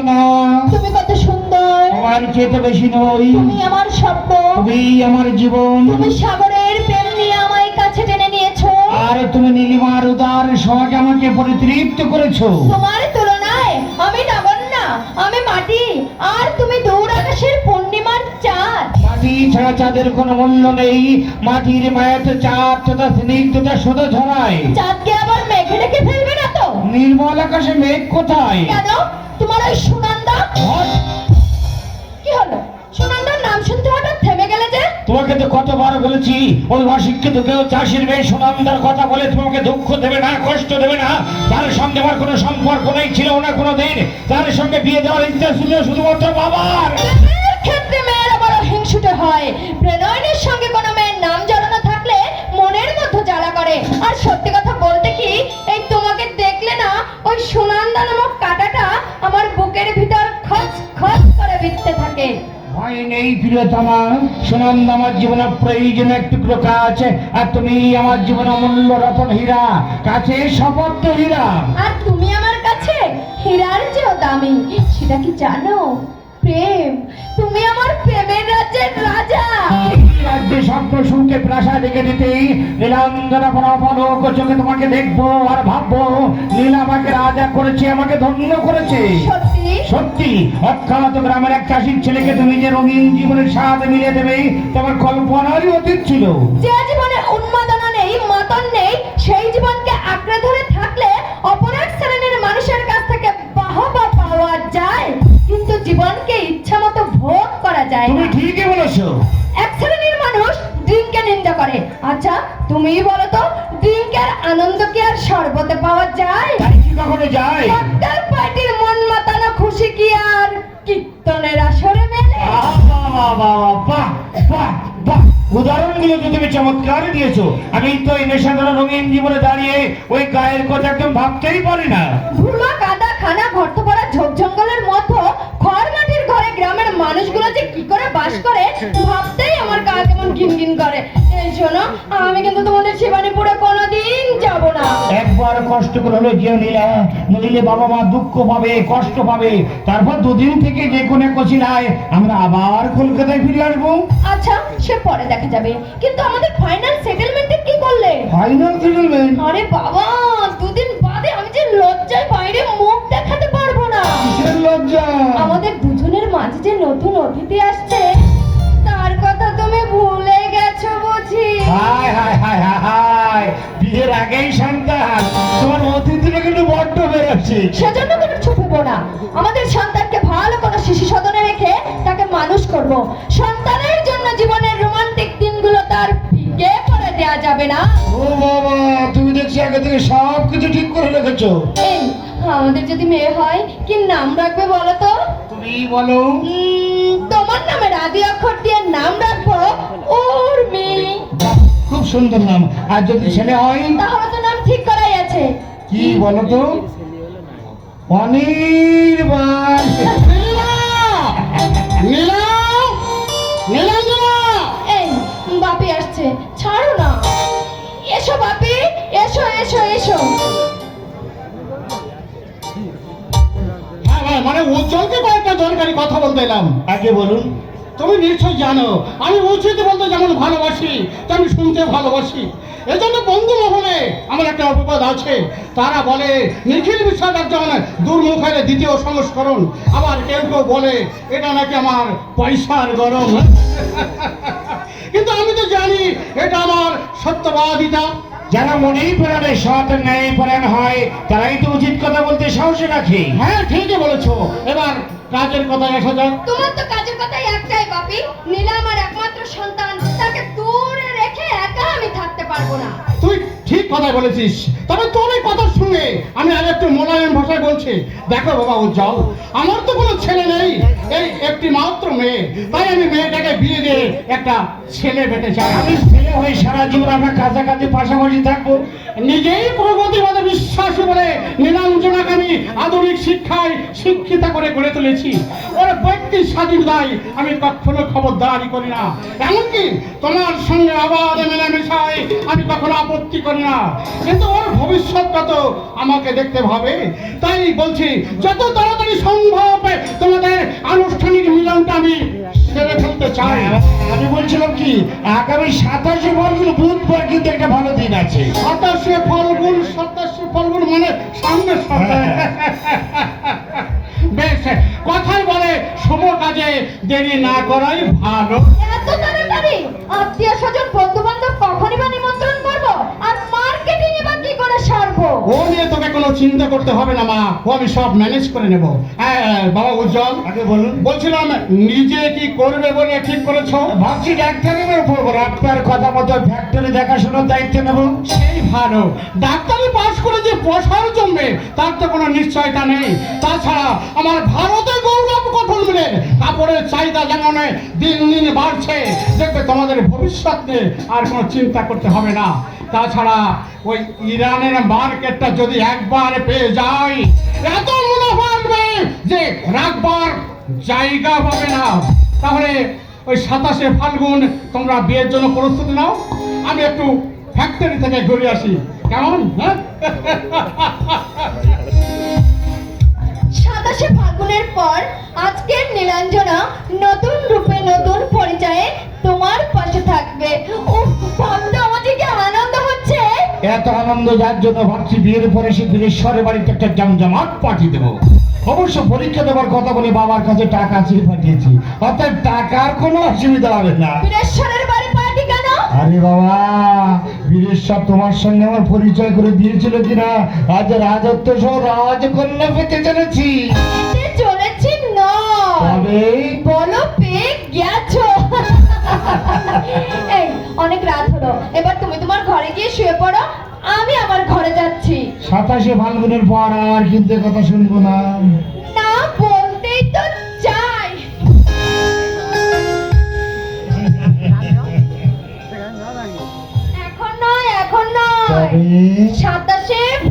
তুলনা। তুমি কত সুন্দর, তোমার চেয়ে বেশি নই। তুমি আমার স্বপ্ন, তুমি আমার জীবন। তুমি সাগরের প্রেম নিয়ে আমায় কাছে টেনে নিয়েছো, আর তুমি নীলিমার উদার সহজে আমাকে পরিতৃপ্ত করেছো। তোমার তুলনায় আমি নগণ্য, আমি মাটি, আর তুমি দূর আকাশের পূর্ণিমার চাঁদ। মাটি ছাড়া চাঁদের কোনো মূল্য নেই। মাটির মায়াতে চাঁদ তথা স্নিগ্ধতা শুধু ঝরায়। চাঁদকে আবার মেঘে ঢেকে ফেলবে না তো? নির্মল আকাশে মেঘ কোথায়? কেন? তোমার ওই সুনন্দা। কি হলো? সুনন্দার নাম শুনতে হঠাৎ থেমে গেলে যে? তোমাকে তো কতবার বলেছি, ওই অশিক্ষিত কেউ চাষির মেয়ে সুনন্দার কথা বলে তোমাকে দুঃখ দেবে না, কষ্ট দেবে না। তার সঙ্গে আমার কোনো সম্পর্ক নেই, ছিল না কোনোদিন। তার সঙ্গে বিয়ে দেওয়ার ইচ্ছা ছিল শুধুমাত্র বাবার। প্রেমের ক্ষেত্রে মেয়েরা বড় হিংসুটে হয়। প্রণয়ের সঙ্গে কোনো মেয়ের নাম জড়ানো থাকলে মনের মধ্যে জ্বালা করে। আর সত্যি কথা বলতে কি, এই তোমাকে দেখলে না ওই সুনন্দা নামক কাঁটাটা আমার বুকের ভিতর খচ খচ করে বিঁধতে থাকে। ভয় নেই প্রিয়তমা, সুনন্দা আমার জীবনে প্রয়োজনীয় এক টুকরো কাজ, আর তুমি আমার জীবনে অমূল্য রতন হীরা, কাছে শপথ হীরা। আর তুমি আমার কাছে হীরার চেয়েও দামি। সেটা কি জানো? প্রেম। তুমি আমার প্রেমের রাজ্যের রাজা। রাজ্যে স্বপ্ন সুখে প্রাসাদ দেখে দিতেই নীলাঞ্জনা পলক চোখে তোমাকে দেখবো আর ভাববো, নীলা আমাকে রাজা করেছে, আমাকে ধন্য করেছে। সত্যি? সত্যি। অখ্যাত গ্রামের এক চাষির ছেলেকে তুমি যে রঙিন জীবনের সাথে মিলিয়ে দেবে, তোমার কল্পনারই অতীত ছিল। যে জীবনে উন্মাদনা নেই, মাতন নেই, সেই জীবনকে আঁকড়ে ধরে থাকলে অপর এক শ্রেণীর মানুষের কাছ থেকে বাহবা পাওয়া যায়, কিন্তু জীবনকে ইচ্ছা মতো ভোগ করা যায় তুমি না। ঠিকই বলেছো। এক শ্রেণীর মানুষ ড্রিঙ্কে নিন্দা করে। আচ্ছা তুমিই বলো তো, ড্রিঙ্কের আনন্দ কি আর শরবতে পাওয়া যায়? তাই কি কখনো যায়? ককটেল পার্টির মন মাতানো খুশি কি আর কীর্তনের আসরে মেলে? উদাহরণগুলো তো তুমি চমৎকার দিয়েছো। আমি তো এই নেশাদার রঙিন জীবনে দাঁড়িয়ে ওই গায়ের কথা একদম ভাবতেই পারি না। ধুলো কাদা খানা গর্ত ভরা ঝোপ জঙ্গলের মতো খড় মাটির ঘরে গ্রামের মানুষগুলো যে কি করে বাস করে ভাবতেই আমার গা কেমন ঘিনঘিন করে। এই শোনো, আমি কিন্তু তোমাদের শিবানীপুরে কোনোদিন যাব না। একবার কষ্ট করে হলো যেও নীলা, নইলে বাবা মা দুঃখ পাবে, কষ্ট পাবে। তারপর দুদিন থেকে যে কোনো কচিলায় আমরা আবার কলকাতায় ফিরে আসবো। আচ্ছা সে পরে দেখা যাবে, কিন্তু আমাদের ফাইনাল সেটেলমেন্টের কি করলে? Final settlement? আরে বাবা, দুদিন বাদে আমি যে লজ্জায় বাইরে মুখ দেখাতে পারবো না। কিসের লজ্জা? আমাদের দুজনের মাঝে যে নতুন অতিথি আসছে, তার কথা তুমি ভুলে গেছো বুঝি? হায় হায় হায় হায় হায়, বিয়ের আগেই সন্তান! তোমার অতিথিরা কিন্তু বড্ড বেরোচ্ছে। সেজন্য কোনো ছুপবো না। আমাদের সন্তানকে ভালো কোনো শিশু সদনে রেখে তাকে মানুষ করব। সন্তানের জন্য জীবনের রোমান্টিক দিনগুলো তার ফিকে করে দেয়া যাবে না। ও বাবা, তুমি দেখছি আগে থেকে সব কিছু ঠিক করে রেখেছো। এই, আমাদের যদি মেয়ে হয় কি নাম রাখবে বলো তো? তুমি বলো। তোমার নামের আদি অক্ষর দিয়ে নাম রাখবো উর্মি। খুব সুন্দর নাম। আর যদি ছেলে হয়? তাহলে তো নাম ঠিক করাই আছে। কি বলো তো? অনির্বাণ। এই বাপি আসছে, ছাড়ো না। এসো বাপি, এসো এসো এসো। হ্যাঁ মানে উজ্জ্বলকে কয়েকটা দরকারি কথা বলতে এলাম। আগে বলুন। তুমি নিশ্চয় জানো আমি উচিত বলতে যেমন ভালোবাসি তেমন শুনতে ভালোবাসি। এজন্য বন্ধু মহলে আমার একটা অপবাদ আছে। তারা বলে নিখিল বিশ্বাস একজন দুর্মুখের দ্বিতীয় সংস্করণ। আবার কেউ কেউ বলে এটা নাকি আমার পয়সার গরম। কিন্তু আমি তো জানি এটা আমার সত্যবাদিতা। যারা মনেই প্রাণে সৎ ন্যায় পরায়ণ হয় তারাই তো উচিত কথা বলতে সাহস রাখে। হ্যাঁ ঠিকই বলেছো। এবার কাজের কথায় আসা যাক। তোমার তো কাজের কথাই একটাই বাপি, নীলা আমার একমাত্র সন্তান, তাকে দূরে রেখে একা আমি থাকতে পারবো না। তুই ঠিক কথা বলেছিস, তবে তোর এই কথা শুনে আমি আর একটু মোলায়েম ভাষায় বলছি। দেখো বাবা উজ্জ্বল, আমার তো কোনো ছেলে নেই, এই একটি মাত্র মেয়ে। তাই আমি মেয়েটাকে বিয়ে দিয়ে একটা ছেলে পেতে চাই। আমি ছেলে হয়ে সারা জীবন আমরা কাছাকাছি পাশাপাশি থাকবো। নিজেই প্রগতিবাদে বিশ্বাসী বলে নীলাঞ্জনাকে আমি আধুনিক শিক্ষায় শিক্ষিতা করে গড়ে তুলেছি। ওর ব্যক্তির স্বাধীনতায় আমি কখনো খবরদারি করি না। এমনকি তোমার সঙ্গে আবার মেলামেশায় আমি কখনো আপত্তি করি না। কিন্তু ওর ভবিষ্যৎটা তো আমাকে দেখতে হবে। তাই তাই বলছি যত তাড়াতাড়ি সম্ভব তোমাদের আনুষ্ঠানিক মিলনটা আমি সেরে ফেলতে চাই। আমি বলছিলাম কি আগামী 27 ফাল্গুন বুধবার কিন্তু একটা ভালো দিন আছে। 27 ফাল্গুন মানে সামনের সপ্তাহে। বেশ, কথাই বলে শুভ কাজে দেরি না করাই ভালো। এত তাড়াতাড়ি আত্মীয় স্বজন বন্ধু বান্ধব কখনই বা নিমন্ত্রণ করবো, আর মার্কেটিং এবার কি করে সারবো? ও নিয়ে তোকে কোনো চিন্তা করতে হবে না মা, ও আমি সব ম্যানেজ করে নেব। হ্যাঁ বাবা উজ্জ্বল, আগে বলুন। বলছিলাম নিজে কি করবে বলে ঠিক করেছো? ভাবছি ডাক্তারের উপর আপনার কথা মতো ফ্যাক্টরি দেখাশোনার দায়িত্ব নেব। সেই ভালো, ডাক্তারি পাস করে যে পয়সার জমবে তার তো কোনো নিশ্চয়তা নেই। তাছাড়া আমার ভারতের গৌরব গঠন মিলের কাপড়ের চাহিদা যেমন দিন দিন বাড়ছে, দেখবে তোমাদের ভবিষ্যৎ নিয়ে আর কোনো চিন্তা করতে হবে না। তাছাড়া ওই ইরানের মার্কেটটা যদি একবার পেয়ে যায় এত মুনাফা আসবে যে রাখবার জায়গা পাবে না। তাহলে ওই 27 ফাল্গুন তোমরা বিয়ের জন্য প্রস্তুতি নাও, আমি একটু ফ্যাক্টরি থেকে ঘুরে আসি, কেমন? হ্যাঁ 27 ফাল্গুনের পর আজকের নীলাঞ্জনা নতুন রূপে নতুন পরিচয়ে তোমার পাশে থাকবে। উফ, ভাবতে আমার যে কি আনন্দ হচ্ছে। এত আনন্দ যার জন্য ভাবছি বিয়ের পরে সে বীরেশ্বরের বাড়িতে একটা জমজমাট পার্টি দেবো। অবশ্য পরীক্ষা দেওয়ার কথা বলে বাবার কাছে টাকা চেয়ে পাঠিয়েছি, অর্থাৎ টাকার কোনো অসুবিধা হবে না। বীরেশ্বরের বাড়ি পার্টি কেন? আরে বাবা, বীরেশ্বর তোমার সঙ্গে আমার পরিচয় করে দিয়েছিল কিনা, আজ রাজত্ব সহ রাজকন্যা পেতে চলেছি। পেতে চলেছি না, তবে বলো পেয়ে গেছো। এই অনেক রাত হলো, এবার তুমি তোমার ঘরে গিয়ে শুয়ে পড়ো, আমি আমার ঘরে যাচ্ছি। 27 ফাল্গুনের পর আর কিন্তু এ কথা শুনবো না। না বলতেই তো চাই। এখন নয়, এখন নয়, তবে 27